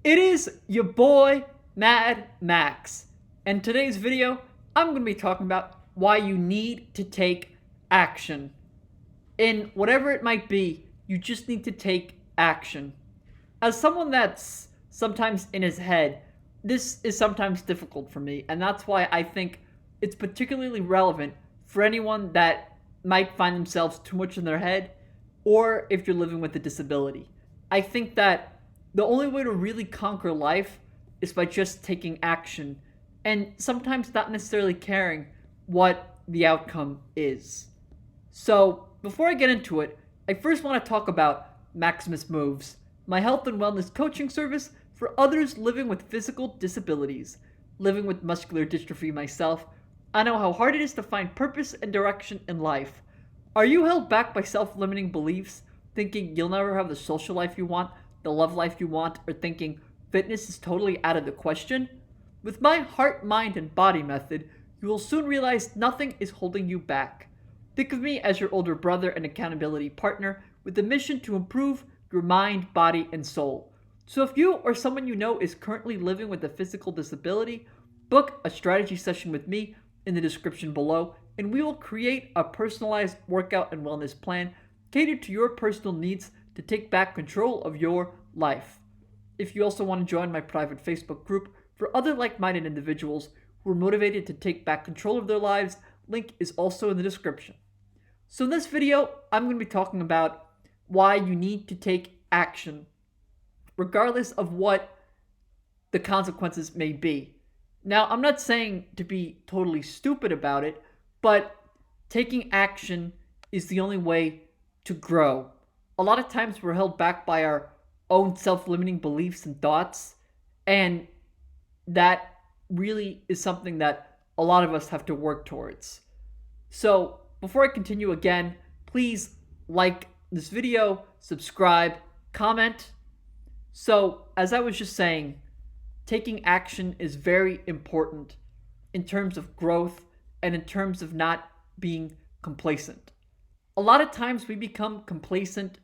It is your boy, MadMax. And today's video, I'm going to be talking about why you need to take action. In whatever it might be, you just need to take action. As someone that's sometimes in his head, this is sometimes difficult for me, and that's why I think it's particularly relevant for anyone that might find themselves too much in their head, or if you're living with a disability. I think that the only way to really conquer life is by just taking action, and sometimes not necessarily caring what the outcome is. So, before I get into it, I first want to talk about Maximus Moves, my health and wellness coaching service for others living with physical disabilities. Living with muscular dystrophy myself, I know how hard it is to find purpose and direction in life. Are you held back by self limiting beliefs, thinking you'll never have the social life you want, the love life you want, or thinking fitness is totally out of the question? With my heart, mind, and body method, you will soon realize nothing is holding you back. Think of me as your older brother and accountability partner with the mission to improve your mind, body, and soul. So if you or someone you know is currently living with a physical disability, book a strategy session with me in the description below, and we will create a personalized workout and wellness plan catered to your personal needs to take back control of your life. If you also want to join my private Facebook group for other like-minded individuals who are motivated to take back control of their lives, link is also in the description. So in this video, I'm going to be talking about why you need to take action, regardless of what the consequences may be. Now, I'm not saying to be totally stupid about it, but taking action is the only way to grow. A lot of times we're held back by our own self-limiting beliefs and thoughts, and that really is something that a lot of us have to work towards. So, before I continue again, please like this video, subscribe, comment. So, as I was just saying, taking action is very important in terms of growth and in terms of not being complacent. A lot of times we become complacent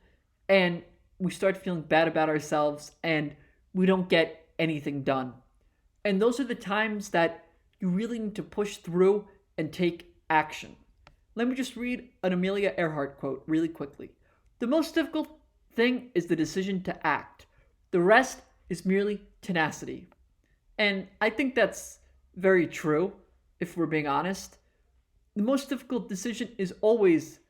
and we start feeling bad about ourselves and we don't get anything done. And those are the times that you really need to push through and take action. Let me just read an Amelia Earhart quote really quickly. The most difficult thing is the decision to act. The rest is merely tenacity. And I think that's very true, if we're being honest. The most difficult decision is always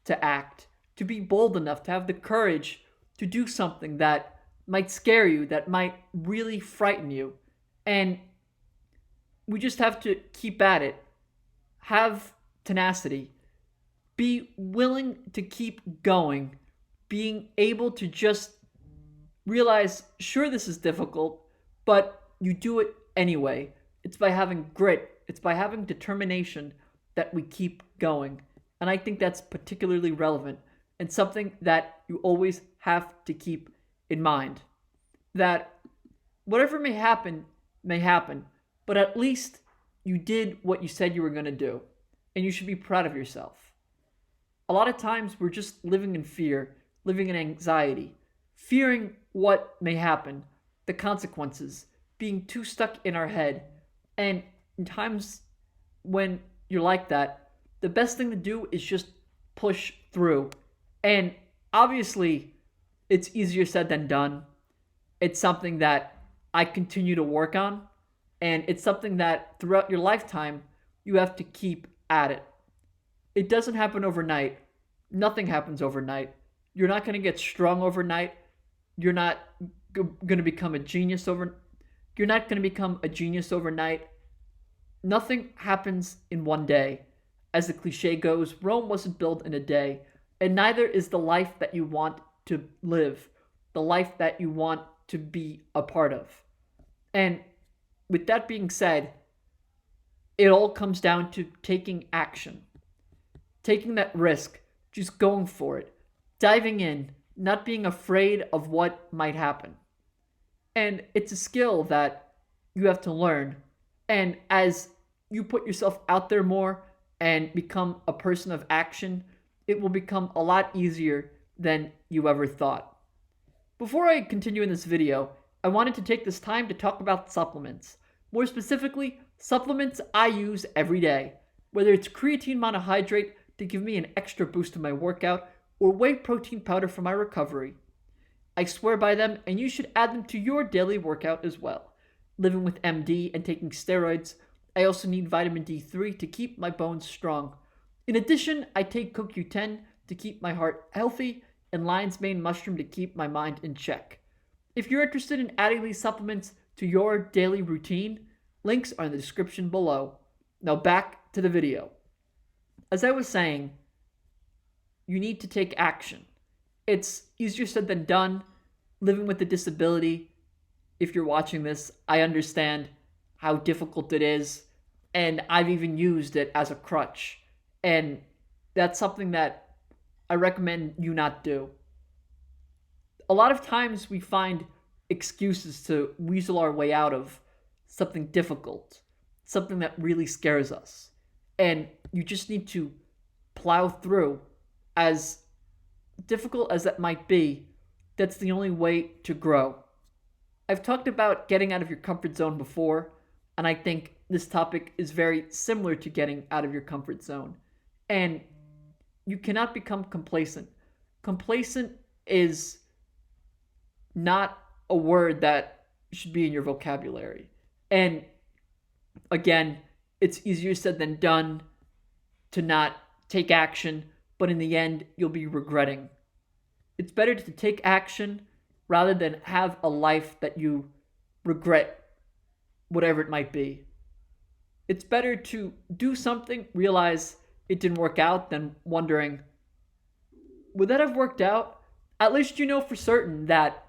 to act, to be bold enough, to have the courage to do something that might scare you, that might really frighten you. And we just have to keep at it, have tenacity, be willing to keep going, being able to just realize, sure, this is difficult, but you do it anyway. It's by having grit, it's by having determination that we keep going. And I think that's particularly relevant and something that you always have to keep in mind. That whatever may happen, but at least you did what you said you were going to do. And you should be proud of yourself. A lot of times we're just living in fear, living in anxiety, fearing what may happen, the consequences, being too stuck in our head. And in times when you're like that, the best thing to do is just push through. And obviously, it's easier said than done. It's something that I continue to work on. And it's something that throughout your lifetime, you have to keep at it. It doesn't happen overnight. Nothing happens overnight. You're not going to get strong overnight. You're not going to become a genius You're not going to become a genius overnight. Nothing happens in one day. As the cliche goes, Rome wasn't built in a day, and neither is the life that you want to live, the life that you want to be a part of. And with that being said, it all comes down to taking action, taking that risk, just going for it, diving in, not being afraid of what might happen. And it's a skill that you have to learn. And as you put yourself out there more and become a person of action, it will become a lot easier than you ever thought. Before I continue in this video, I wanted to take this time to talk about supplements. More specifically, supplements I use every day. Whether it's creatine monohydrate to give me an extra boost in my workout, or whey protein powder for my recovery. I swear by them, and you should add them to your daily workout as well. Living with MD and taking steroids, I also need vitamin D3 to keep my bones strong. In addition, I take CoQ10 to keep my heart healthy and lion's mane mushroom to keep my mind in check. If you're interested in adding these supplements to your daily routine, links are in the description below. Now back to the video. As I was saying, you need to take action. It's easier said than done. Living with a disability, if you're watching this, I understand how difficult it is, and I've even used it as a crutch. And that's something that I recommend you not do. A lot of times we find excuses to weasel our way out of something difficult, something that really scares us. And you just need to plow through. As difficult as that might be, that's the only way to grow. I've talked about getting out of your comfort zone before, and I think this topic is very similar to getting out of your comfort zone. And you cannot become complacent. Complacent is not a word that should be in your vocabulary. And again, it's easier said than done to not take action, but in the end, you'll be regretting. It's better to take action rather than have a life that you regret, whatever it might be. It's better to do something, realize it didn't work out, than wondering, would that have worked out? At least you know for certain that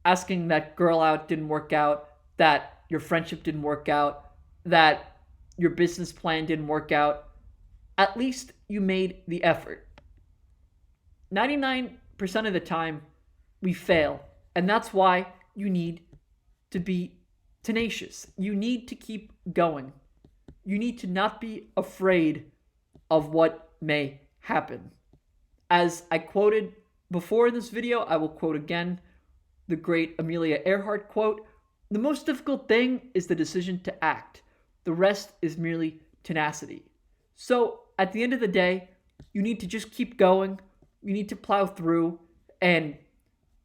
asking that girl out didn't work out, that your friendship didn't work out, that your business plan didn't work out. At least you made the effort. 99% of the time, we fail. And that's why you need to be tenacious. You need to keep going. You need to not be afraid of what may happen. As I quoted before in this video, I will quote again the great Amelia Earhart quote, "The most difficult thing is the decision to act. The rest is merely tenacity." So at the end of the day, you need to just keep going. You need to plow through, and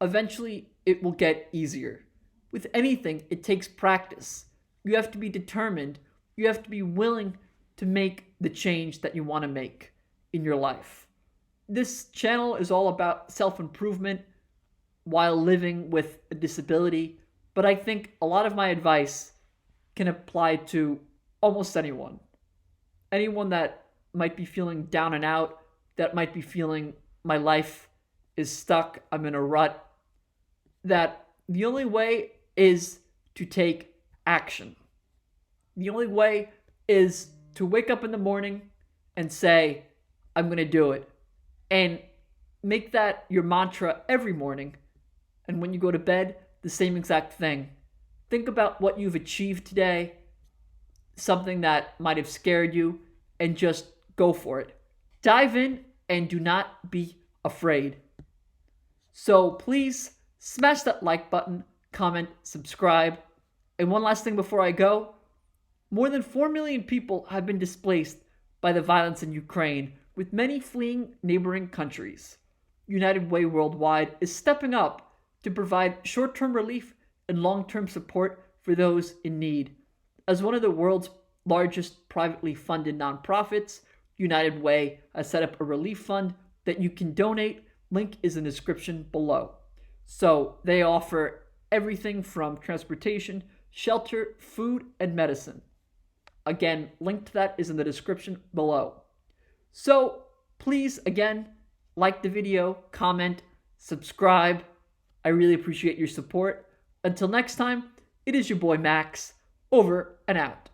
eventually it will get easier. With anything, it takes practice. You have to be determined. You have to be willing to make the change that you want to make in your life. This channel is all about self-improvement while living with a disability, but I think a lot of my advice can apply to almost anyone. Anyone that might be feeling down and out, that might be feeling my life is stuck, I'm in a rut, that the only way is to take action. The only way is to wake up in the morning and say, I'm going to do it. And make that your mantra every morning. And when you go to bed, the same exact thing. Think about what you've achieved today, something that might have scared you, and just go for it. Dive in and do not be afraid. So please smash that like button, comment, subscribe. And one last thing before I go, more than 4 million people have been displaced by the violence in Ukraine, with many fleeing neighboring countries. United Way Worldwide is stepping up to provide short-term relief and long-term support for those in need. As one of the world's largest privately funded nonprofits, United Way has set up a relief fund that you can donate. Link is in the description below. So they offer everything from transportation, shelter, food, and medicine. Again, link to that is in the description below. So please, again, like the video, comment, subscribe. I really appreciate your support. Until next time, it is your boy Max, over and out.